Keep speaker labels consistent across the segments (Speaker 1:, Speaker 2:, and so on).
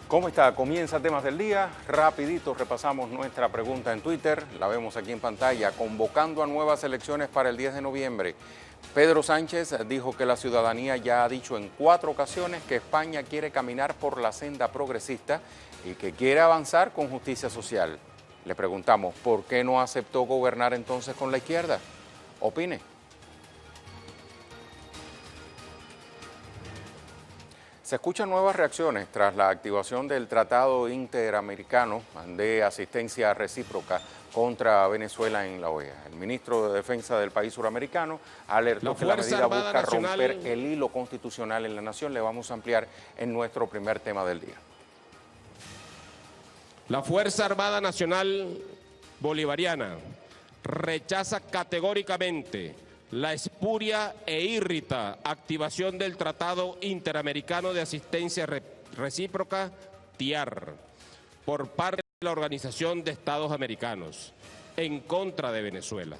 Speaker 1: ¿Cómo está? Comienza Temas del Día. Rapidito repasamos nuestra pregunta en Twitter. La vemos aquí en pantalla. Convocando a nuevas elecciones para el 10 de noviembre. Pedro Sánchez dijo que la ciudadanía ya ha dicho en 4 ocasiones que España quiere caminar por la senda progresista y que quiere avanzar con justicia social. Le preguntamos, ¿por qué no aceptó gobernar entonces con la izquierda? Opine. Se escuchan nuevas reacciones tras la activación del Tratado Interamericano de Asistencia Recíproca contra Venezuela en la OEA. El ministro de Defensa del país suramericano alertó que la medida busca romper el hilo constitucional en la nación. Le vamos a ampliar en nuestro primer tema del día.
Speaker 2: La Fuerza Armada Nacional Bolivariana rechaza categóricamente la espuria e írrita activación del Tratado Interamericano de Asistencia Recíproca, TIAR, por parte de la Organización de Estados Americanos, en contra de Venezuela.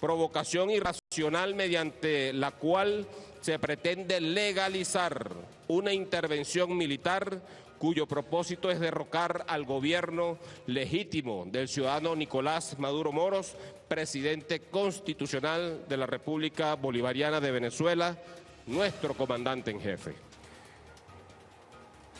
Speaker 2: Provocación irracional mediante la cual se pretende legalizar una intervención militar cuyo propósito es derrocar al gobierno legítimo del ciudadano Nicolás Maduro Moros, presidente constitucional de la República Bolivariana de Venezuela, nuestro comandante en jefe.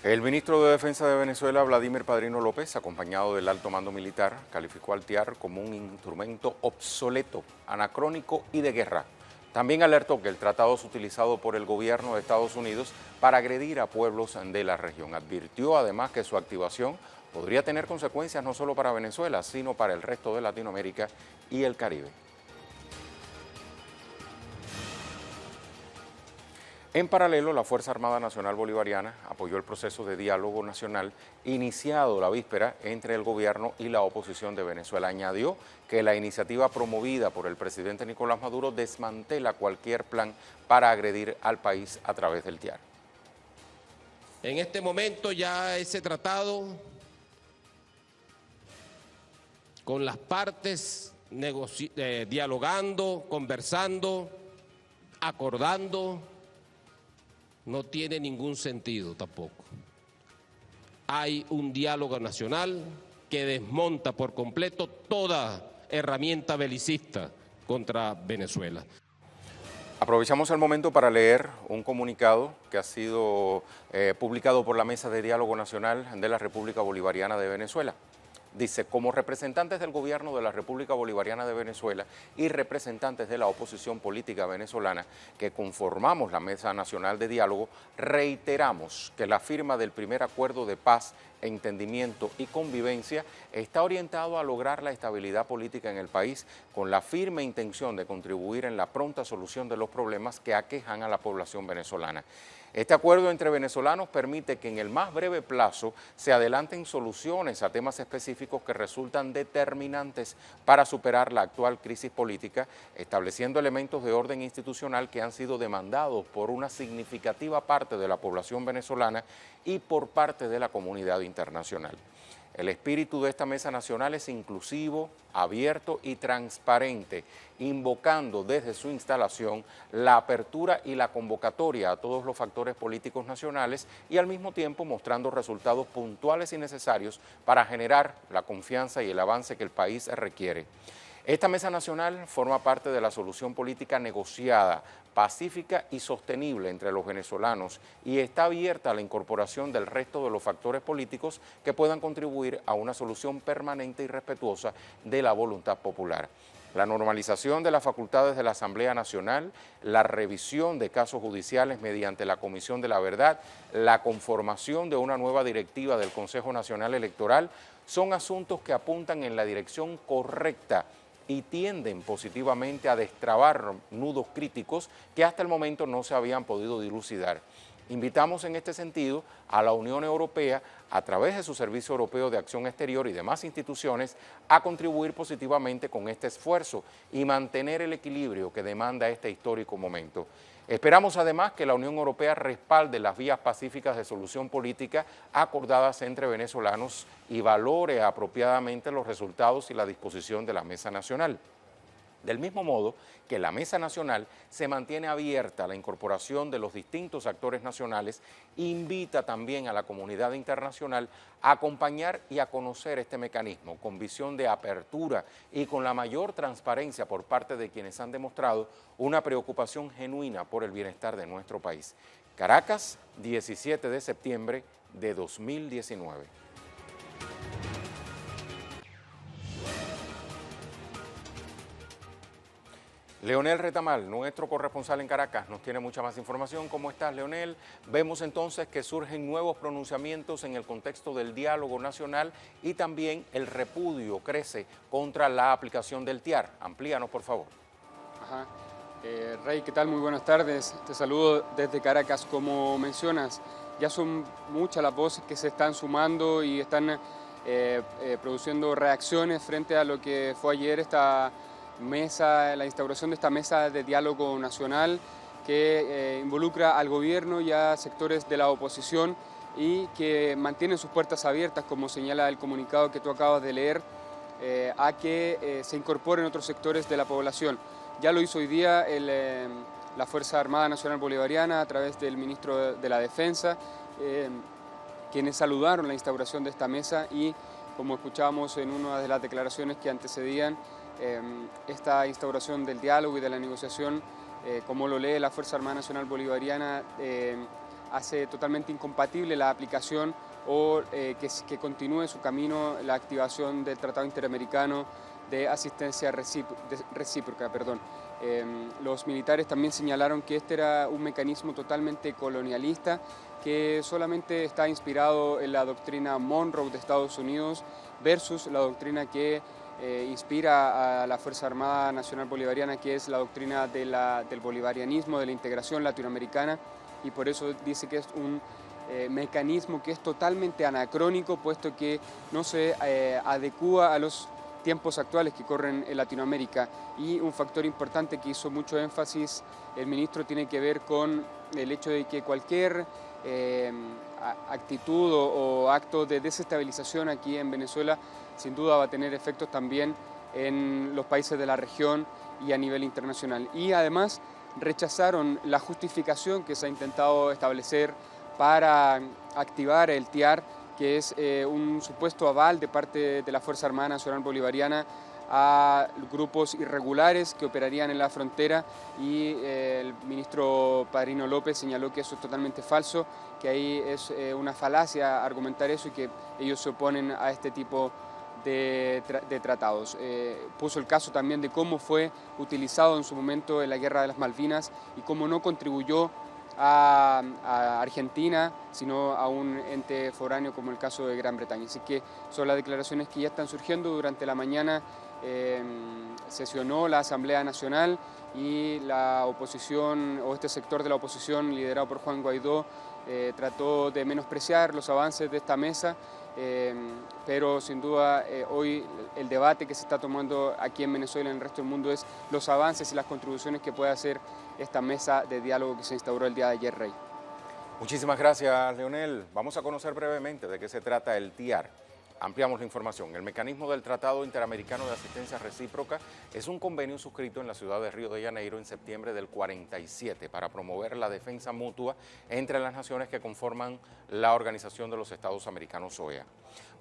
Speaker 1: El ministro de Defensa de Venezuela, Vladimir Padrino López, acompañado del alto mando militar, calificó al TIAR como un instrumento obsoleto, anacrónico y de guerra. También alertó que el tratado es utilizado por el gobierno de Estados Unidos para agredir a pueblos de la región. Advirtió además que su activación podría tener consecuencias no solo para Venezuela, sino para el resto de Latinoamérica y el Caribe. En paralelo, la Fuerza Armada Nacional Bolivariana apoyó el proceso de diálogo nacional iniciado la víspera entre el gobierno y la oposición de Venezuela. Añadió que la iniciativa promovida por el presidente Nicolás Maduro desmantela cualquier plan para agredir al país a través del TIAR.
Speaker 2: En este momento ya ese tratado, con las partes dialogando, conversando, acordando, no tiene ningún sentido tampoco. Hay un diálogo nacional que desmonta por completo toda herramienta belicista contra Venezuela.
Speaker 1: Aprovechamos el momento para leer un comunicado que ha sido publicado por la Mesa de Diálogo Nacional de la República Bolivariana de Venezuela. Dice, como representantes del gobierno de la República Bolivariana de Venezuela y representantes de la oposición política venezolana que conformamos la Mesa Nacional de Diálogo, reiteramos que la firma del primer acuerdo de paz, entendimiento y convivencia está orientado a lograr la estabilidad política en el país con la firme intención de contribuir en la pronta solución de los problemas que aquejan a la población venezolana. Este acuerdo entre venezolanos permite que en el más breve plazo se adelanten soluciones a temas específicos que resultan determinantes para superar la actual crisis política, estableciendo elementos de orden institucional que han sido demandados por una significativa parte de la población venezolana y por parte de la comunidad internacional. El espíritu de esta Mesa Nacional es inclusivo, abierto y transparente, invocando desde su instalación la apertura y la convocatoria a todos los factores políticos nacionales y al mismo tiempo mostrando resultados puntuales y necesarios para generar la confianza y el avance que el país requiere. Esta Mesa Nacional forma parte de la solución política negociada, pacífica y sostenible entre los venezolanos y está abierta a la incorporación del resto de los factores políticos que puedan contribuir a una solución permanente y respetuosa de la voluntad popular. La normalización de las facultades de la Asamblea Nacional, la revisión de casos judiciales mediante la Comisión de la Verdad, la conformación de una nueva directiva del Consejo Nacional Electoral son asuntos que apuntan en la dirección correcta y tienden positivamente a destrabar nudos críticos que hasta el momento no se habían podido dilucidar. Invitamos en este sentido a la Unión Europea, a través de su Servicio Europeo de Acción Exterior y demás instituciones, a contribuir positivamente con este esfuerzo y mantener el equilibrio que demanda este histórico momento. Esperamos además que la Unión Europea respalde las vías pacíficas de solución política acordadas entre venezolanos y valore apropiadamente los resultados y la disposición de la Mesa Nacional. Del mismo modo que la Mesa Nacional se mantiene abierta a la incorporación de los distintos actores nacionales, invita también a la comunidad internacional a acompañar y a conocer este mecanismo con visión de apertura y con la mayor transparencia por parte de quienes han demostrado una preocupación genuina por el bienestar de nuestro país. Caracas, 17 de septiembre de 2019. Leonel Retamal, nuestro corresponsal en Caracas, nos tiene mucha más información. ¿Cómo estás, Leonel? Vemos entonces que surgen nuevos pronunciamientos en el contexto del diálogo nacional y también el repudio crece contra la aplicación del TIAR. Amplíanos, por favor.
Speaker 3: Ajá. Rey, ¿qué tal? Muy buenas tardes. Te saludo desde Caracas. Como mencionas, ya son muchas las voces que se están sumando y están produciendo reacciones frente a lo que fue ayer esta mesa, la instauración de esta mesa de diálogo nacional que involucra al gobierno y a sectores de la oposición y que mantienen sus puertas abiertas, como señala el comunicado que tú acabas de leer, a que se incorporen otros sectores de la población. Ya lo hizo hoy día la Fuerza Armada Nacional Bolivariana a través del ministro de la Defensa, quienes saludaron la instauración de esta mesa y, como escuchábamos en una de las declaraciones que antecedían, esta instauración del diálogo y de la negociación, como lo lee la Fuerza Armada Nacional Bolivariana, hace totalmente incompatible la aplicación o que continúe su camino la activación del Tratado Interamericano de Asistencia Recíproca. Los militares también señalaron que este era un mecanismo totalmente colonialista que solamente está inspirado en la doctrina Monroe de Estados Unidos versus la doctrina que inspira a la Fuerza Armada Nacional Bolivariana, que es la doctrina del bolivarianismo, de la integración latinoamericana, y por eso dice que es un mecanismo que es totalmente anacrónico, puesto que no se adecúa a los tiempos actuales que corren en Latinoamérica. Y un factor importante que hizo mucho énfasis el ministro tiene que ver con el hecho de que cualquier actitud o acto de desestabilización aquí en Venezuela sin duda va a tener efectos también en los países de la región y a nivel internacional. Y además rechazaron la justificación que se ha intentado establecer para activar el TIAR, que es un supuesto aval de parte de la Fuerza Armada Nacional Bolivariana a grupos irregulares que operarían en la frontera, y el ministro Padrino López señaló que eso es totalmente falso, que ahí es una falacia argumentar eso y que ellos se oponen a este tipo de tratados. Puso el caso también de cómo fue utilizado en su momento en la Guerra de las Malvinas y cómo no contribuyó a Argentina, sino a un ente foráneo como el caso de Gran Bretaña. Así que son las declaraciones que ya están surgiendo. Durante la mañana sesionó la Asamblea Nacional y la oposición, o este sector de la oposición liderado por Juan Guaidó, trató de menospreciar los avances de esta mesa, pero sin duda hoy el debate que se está tomando aquí en Venezuela y en el resto del mundo es los avances y las contribuciones que puede hacer esta mesa de diálogo que se instauró el día de ayer, Rey.
Speaker 1: Muchísimas gracias, Leonel. Vamos a conocer brevemente de qué se trata el TIAR. Ampliamos la información. El mecanismo del Tratado Interamericano de Asistencia Recíproca es un convenio suscrito en la ciudad de Río de Janeiro en septiembre del 47 para promover la defensa mutua entre las naciones que conforman la Organización de los Estados Americanos, OEA.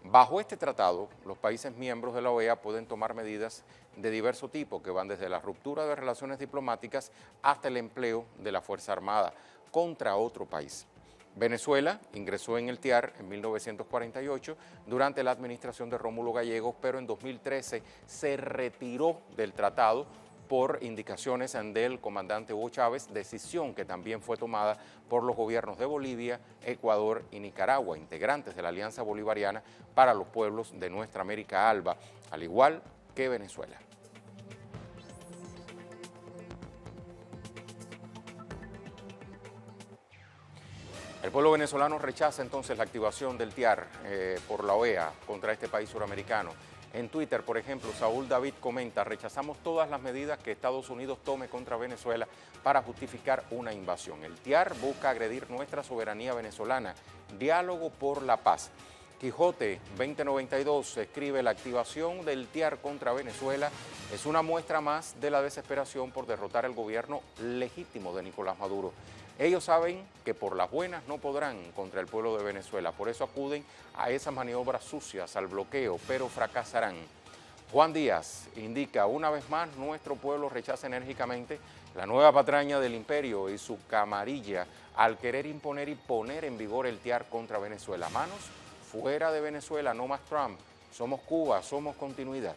Speaker 1: Bajo este tratado, los países miembros de la OEA pueden tomar medidas de diverso tipo que van desde la ruptura de relaciones diplomáticas hasta el empleo de la Fuerza Armada contra otro país. Venezuela ingresó en el TIAR en 1948 durante la administración de Rómulo Gallegos, pero en 2013 se retiró del tratado por indicaciones del comandante Hugo Chávez, decisión que también fue tomada por los gobiernos de Bolivia, Ecuador y Nicaragua, integrantes de la Alianza Bolivariana para los Pueblos de Nuestra América ALBA, al igual que Venezuela. El pueblo venezolano rechaza entonces la activación del TIAR por la OEA contra este país suramericano. En Twitter, por ejemplo, Saúl David comenta: rechazamos todas las medidas que Estados Unidos tome contra Venezuela para justificar una invasión. El TIAR busca agredir nuestra soberanía venezolana. Diálogo por la paz. Quijote 2092 escribe: la activación del TIAR contra Venezuela es una muestra más de la desesperación por derrotar el gobierno legítimo de Nicolás Maduro. Ellos saben que por las buenas no podrán contra el pueblo de Venezuela, por eso acuden a esas maniobras sucias, al bloqueo, pero fracasarán. Juan Díaz indica: una vez más nuestro pueblo rechaza enérgicamente la nueva patraña del imperio y su camarilla al querer imponer y poner en vigor el TIAR contra Venezuela. Manos fuera de Venezuela, no más Trump. Somos Cuba, somos continuidad.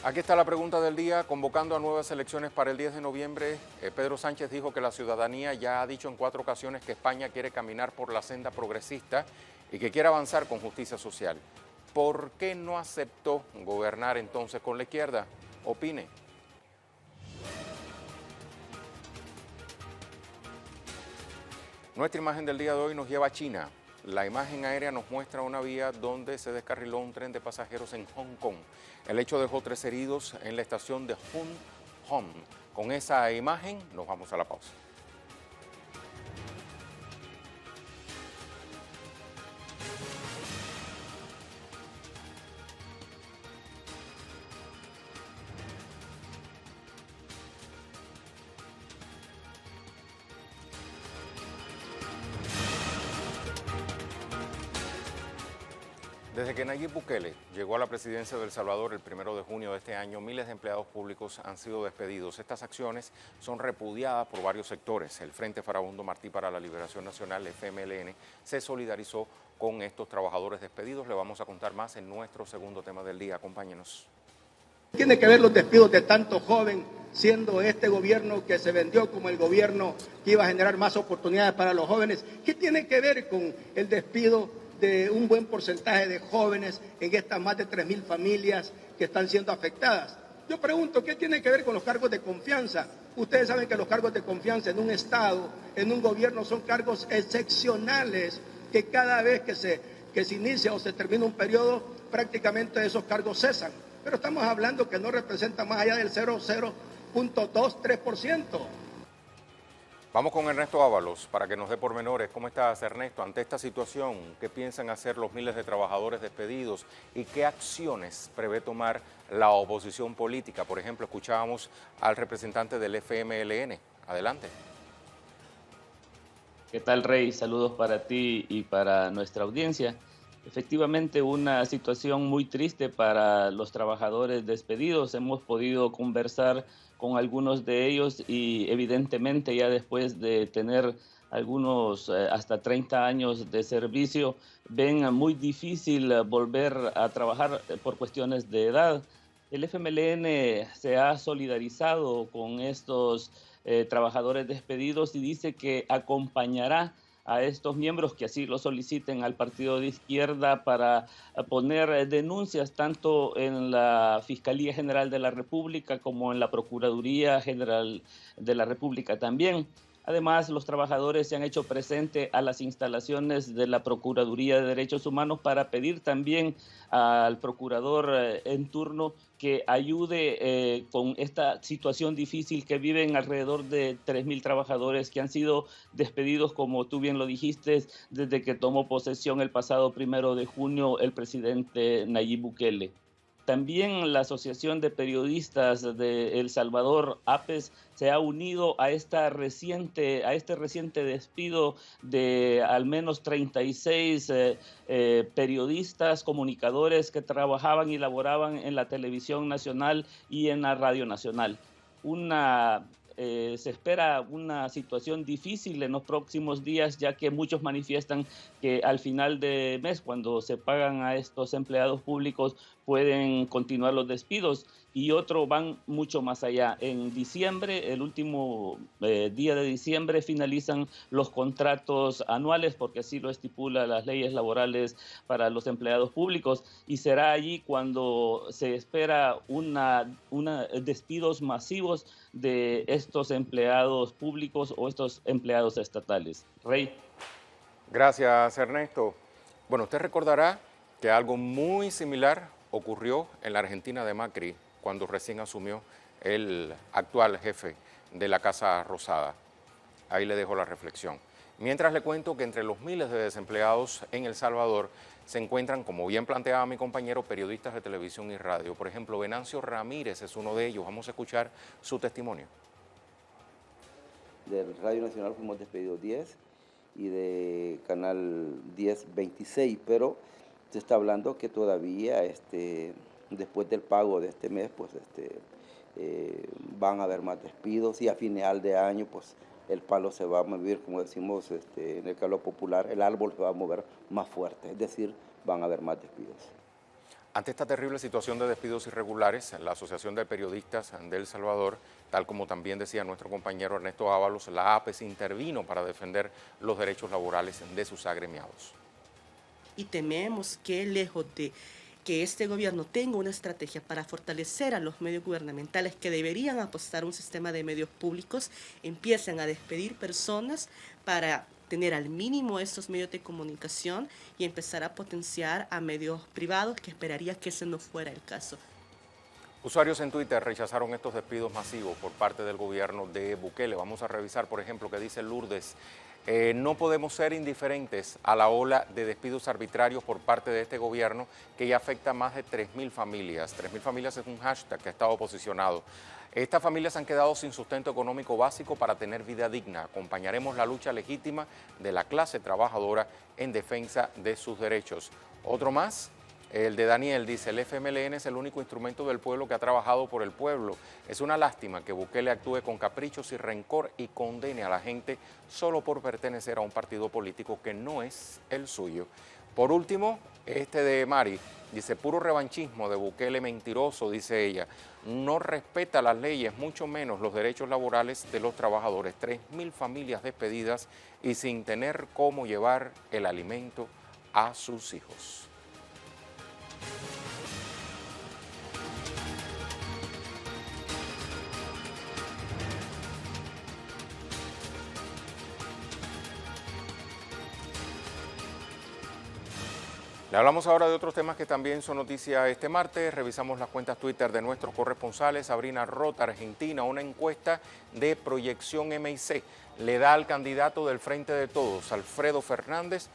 Speaker 1: Aquí está la pregunta del día. Convocando a nuevas elecciones para el 10 de noviembre, Pedro Sánchez dijo que la ciudadanía ya ha dicho en 4 ocasiones que España quiere caminar por la senda progresista y que quiere avanzar con justicia social. ¿Por qué no aceptó gobernar entonces con la izquierda? Opine. Nuestra imagen del día de hoy nos lleva a China. La imagen aérea nos muestra una vía donde se descarriló un tren de pasajeros en Hong Kong. El hecho dejó 3 heridos en la estación de Hun Hom. Con esa imagen nos vamos a la pausa. Desde que Nayib Bukele llegó a la presidencia de El Salvador el 1 de junio de este año, miles de empleados públicos han sido despedidos. Estas acciones son repudiadas por varios sectores. El Frente Farabundo Martí para la Liberación Nacional, FMLN, se solidarizó con estos trabajadores despedidos. Le vamos a contar más en nuestro segundo tema del día. Acompáñenos.
Speaker 4: Tiene que ver los despidos de tanto joven, siendo este gobierno que se vendió como el gobierno que iba a generar más oportunidades para los jóvenes. ¿Qué tiene que ver con el despido de un buen porcentaje de jóvenes en estas más de 3.000 familias que están siendo afectadas? Yo pregunto, ¿qué tiene que ver con los cargos de confianza? Ustedes saben que los cargos de confianza en un Estado, en un gobierno, son cargos excepcionales, que cada vez que se inicia o se termina un periodo, prácticamente esos cargos cesan. Pero estamos hablando que no representa más allá del 0,0.23%.
Speaker 1: Vamos con Ernesto Ábalos para que nos dé pormenores. ¿Cómo estás, Ernesto? Ante esta situación, ¿qué piensan hacer los miles de trabajadores despedidos y qué acciones prevé tomar la oposición política? Por ejemplo, escuchábamos al representante del FMLN. Adelante.
Speaker 5: ¿Qué tal, Rey? Saludos para ti y para nuestra audiencia. Efectivamente, una situación muy triste para los trabajadores despedidos. Hemos podido conversar con algunos de ellos y evidentemente ya después de tener algunos hasta 30 años de servicio, ven muy difícil volver a trabajar por cuestiones de edad. El FMLN se ha solidarizado con estos trabajadores despedidos y dice que acompañará a estos miembros que así lo soliciten al partido de izquierda para poner denuncias tanto en la Fiscalía General de la República como en la Procuraduría General de la República también. Además, los trabajadores se han hecho presente a las instalaciones de la Procuraduría de Derechos Humanos para pedir también al procurador en turno que ayude con esta situación difícil que viven alrededor de 3.000 trabajadores que han sido despedidos, como tú bien lo dijiste, desde que tomó posesión el pasado 1 de junio el presidente Nayib Bukele. También la Asociación de Periodistas de El Salvador, APES, se ha unido a este reciente despido de al menos 36 periodistas, comunicadores que trabajaban y laboraban en la televisión nacional y en la radio nacional. Se espera una situación difícil en los próximos días, ya que muchos manifiestan que al final de mes, cuando se pagan a estos empleados públicos, pueden continuar los despidos, y otros van mucho más allá. En diciembre, el último día de diciembre, finalizan los contratos anuales, porque así lo estipula las leyes laborales para los empleados públicos, y será allí cuando se espera despidos masivos de estos empleados públicos o estos empleados estatales. Rey.
Speaker 1: Gracias, Ernesto. Bueno, usted recordará que algo muy similar ocurrió en la Argentina de Macri cuando recién asumió el actual jefe de la Casa Rosada. Ahí le dejo la reflexión. Mientras le cuento que entre los miles de desempleados en El Salvador se encuentran, como bien planteaba mi compañero, periodistas de televisión y radio. Por ejemplo, Venancio Ramírez es uno de ellos. Vamos a escuchar su testimonio.
Speaker 6: De Radio Nacional fuimos despedidos 10 y de Canal 10, 26, pero se está hablando que todavía después del pago de este mes, pues van a haber más despidos y a final de año, pues el palo se va a mover, como decimos en el calor popular, el árbol se va a mover más fuerte, es decir, van a haber más despidos.
Speaker 1: Ante esta terrible situación de despidos irregulares, la Asociación de Periodistas de El Salvador, tal como también decía nuestro compañero Ernesto Ábalos, la APES intervino para defender los derechos laborales de sus agremiados.
Speaker 7: Y tememos que lejos de que este gobierno tenga una estrategia para fortalecer a los medios gubernamentales que deberían apostar a un sistema de medios públicos, empiecen a despedir personas para tener al mínimo estos medios de comunicación y empezar a potenciar a medios privados, que esperaría que ese no fuera el caso.
Speaker 1: Usuarios en Twitter rechazaron estos despidos masivos por parte del gobierno de Bukele. Vamos a revisar, por ejemplo, que dice Lourdes. No podemos ser indiferentes a la ola de despidos arbitrarios por parte de este gobierno que ya afecta a más de 3.000 familias. 3.000 familias es un hashtag que ha estado posicionado. Estas familias han quedado sin sustento económico básico para tener vida digna. Acompañaremos la lucha legítima de la clase trabajadora en defensa de sus derechos. Otro más. El de Daniel dice, el FMLN es el único instrumento del pueblo que ha trabajado por el pueblo. Es una lástima que Bukele actúe con caprichos y rencor y condene a la gente solo por pertenecer a un partido político que no es el suyo. Por último, este de Mari, dice, puro revanchismo de Bukele mentiroso, dice ella. No respeta las leyes, mucho menos los derechos laborales de los trabajadores. 3.000 familias despedidas y sin tener cómo llevar el alimento a sus hijos. Le hablamos ahora de otros temas que también son noticia este martes. Revisamos las cuentas Twitter de nuestros corresponsales. Sabrina Rota, Argentina, una encuesta de proyección MIC le da al candidato del Frente de Todos, Alberto Fernández,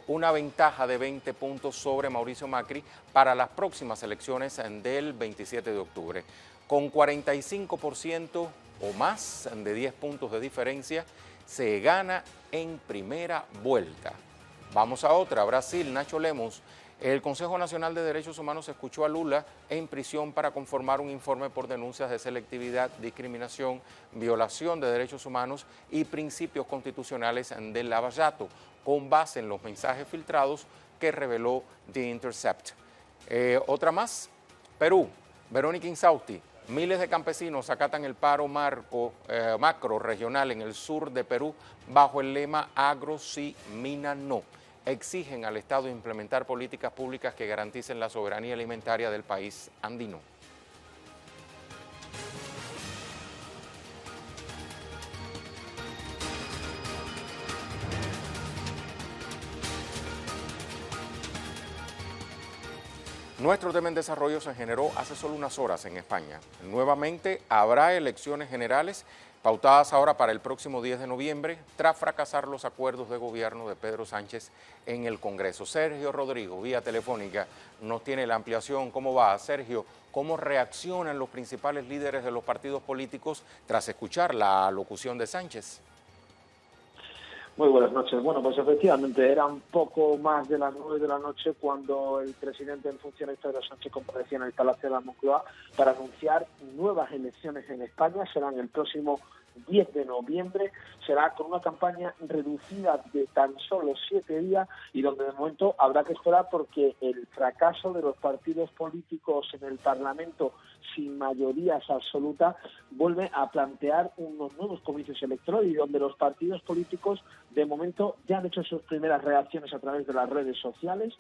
Speaker 1: una ventaja de 20 puntos sobre Mauricio Macri para las próximas elecciones del 27 de octubre. Con 45% o más de 10 puntos de diferencia, se gana en primera vuelta. Vamos a otra, Brasil, Nacho Lemos. El Consejo Nacional de Derechos Humanos escuchó a Lula en prisión para conformar un informe por denuncias de selectividad, discriminación, violación de derechos humanos y principios constitucionales de Lava Jato, con base en los mensajes filtrados que reveló The Intercept. Otra más, Perú, Verónica Insausti. Miles de campesinos acatan el paro macro regional en el sur de Perú bajo el lema Agro sí, mina no. Exigen al Estado implementar políticas públicas que garanticen la soberanía alimentaria del país andino. Nuestro tema en desarrollo se generó hace solo unas horas en España. Nuevamente habrá elecciones generales pautadas ahora para el próximo 10 de noviembre, tras fracasar los acuerdos de gobierno de Pedro Sánchez en el Congreso. Sergio Rodrigo, vía telefónica, nos tiene la ampliación. ¿Cómo va, Sergio? ¿Cómo reaccionan los principales líderes de los partidos políticos tras escuchar la locución de Sánchez?
Speaker 8: Muy buenas noches. Bueno, pues efectivamente eran poco más de las 9 de la noche cuando el presidente en funciones, Pedro Sánchez, comparecía en el Palacio de la Moncloa para anunciar nuevas elecciones en España. Serán el próximo 10 de noviembre, será con una campaña reducida de tan solo 7 días y donde de momento habrá que esperar porque el fracaso de los partidos políticos en el Parlamento sin mayorías absolutas vuelve a plantear unos nuevos comicios electorales y donde los partidos políticos de momento ya han hecho sus primeras reacciones a través de las redes sociales.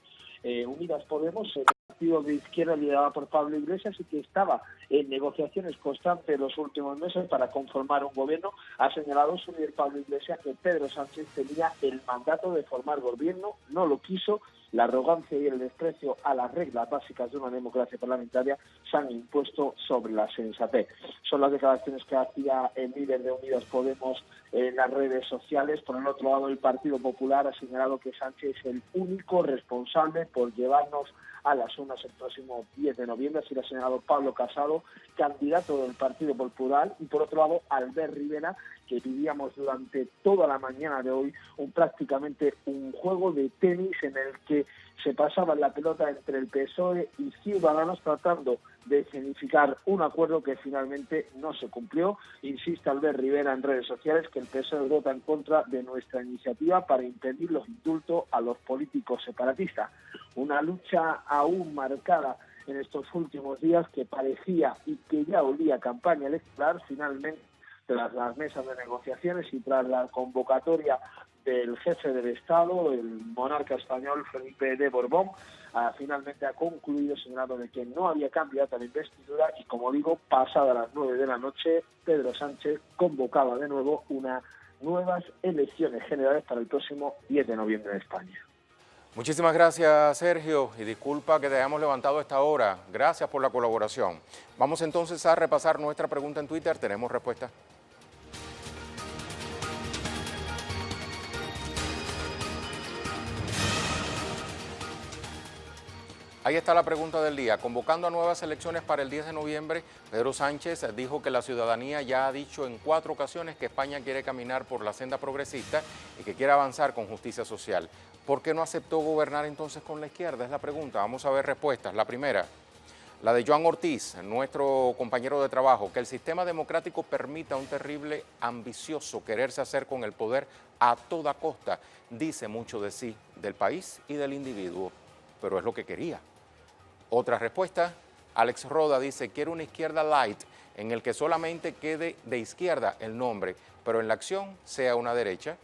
Speaker 8: Unidas Podemos, el partido de izquierda liderado por Pablo Iglesias y que estaba en negociaciones constantes los últimos meses para conformar un gobierno, ha señalado su líder Pablo Iglesias que Pedro Sánchez tenía el mandato de formar gobierno, no lo quiso la arrogancia y el desprecio a las reglas básicas de una democracia parlamentaria se han impuesto sobre la sensatez. Son las declaraciones que hacía el líder de Unidas Podemos en las redes sociales. Por el otro lado, el Partido Popular ha señalado que Sánchez es el único responsable por llevarnos a las urnas el próximo 10 de noviembre, así lo ha señalado Pablo Casado, candidato del Partido Popular, y por otro lado Albert Rivera, que vivíamos durante toda la mañana de hoy prácticamente un juego de tenis en el que se pasaba la pelota entre el PSOE y Ciudadanos tratando de escenificar un acuerdo que finalmente no se cumplió. Insiste Albert Rivera en redes sociales que el PSOE vota en contra de nuestra iniciativa para impedir los indultos a los políticos separatistas. Una lucha aún marcada en estos últimos días que parecía y que ya olía campaña electoral. Finalmente, tras las mesas de negociaciones y tras la convocatoria del jefe del Estado, el monarca español Felipe de Borbón, finalmente ha concluido señalando de que no había candidato a la investidura y, como digo, pasadas las 9 de la noche, Pedro Sánchez convocaba de nuevo unas nuevas elecciones generales para el próximo 10 de noviembre en España.
Speaker 1: Muchísimas gracias, Sergio, y disculpa que te hayamos levantado a esta hora. Gracias por la colaboración. Vamos entonces a repasar nuestra pregunta en Twitter. ¿Tenemos respuesta? Ahí está la pregunta del día. Convocando a nuevas elecciones para el 10 de noviembre, Pedro Sánchez dijo que la ciudadanía ya ha dicho en 4 ocasiones que España quiere caminar por la senda progresista y que quiere avanzar con justicia social. ¿Por qué no aceptó gobernar entonces con la izquierda? Es la pregunta. Vamos a ver respuestas. La primera, la de Joan Ortiz, nuestro compañero de trabajo, que el sistema democrático permita a un terrible ambicioso quererse hacer con el poder a toda costa. Dice mucho de sí, del país y del individuo, pero es lo que quería. Otra respuesta, Alex Roda dice, quiere una izquierda light en el que solamente quede de izquierda el nombre, pero en la acción sea una derecha.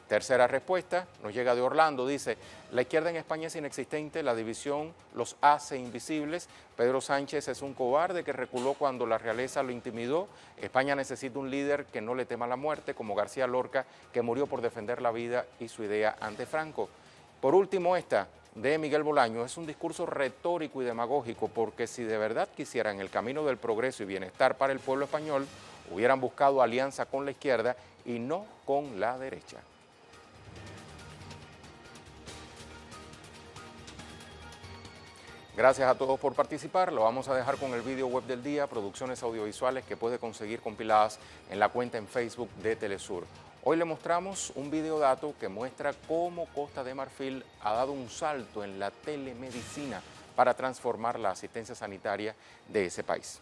Speaker 1: Tercera respuesta, nos llega de Orlando, dice, la izquierda en España es inexistente, la división los hace invisibles, Pedro Sánchez es un cobarde que reculó cuando la realeza lo intimidó, España necesita un líder que no le tema la muerte, como García Lorca, que murió por defender la vida y su idea ante Franco. Por último, esta de Miguel Bolaño es un discurso retórico y demagógico, porque si de verdad quisieran el camino del progreso y bienestar para el pueblo español, hubieran buscado alianza con la izquierda y no con la derecha. Gracias a todos por participar. Lo vamos a dejar con el vídeo web del día, producciones audiovisuales que puede conseguir compiladas en la cuenta en Facebook de Telesur. Hoy le mostramos un videodato que muestra cómo Costa de Marfil ha dado un salto en la telemedicina para transformar la asistencia sanitaria de ese país.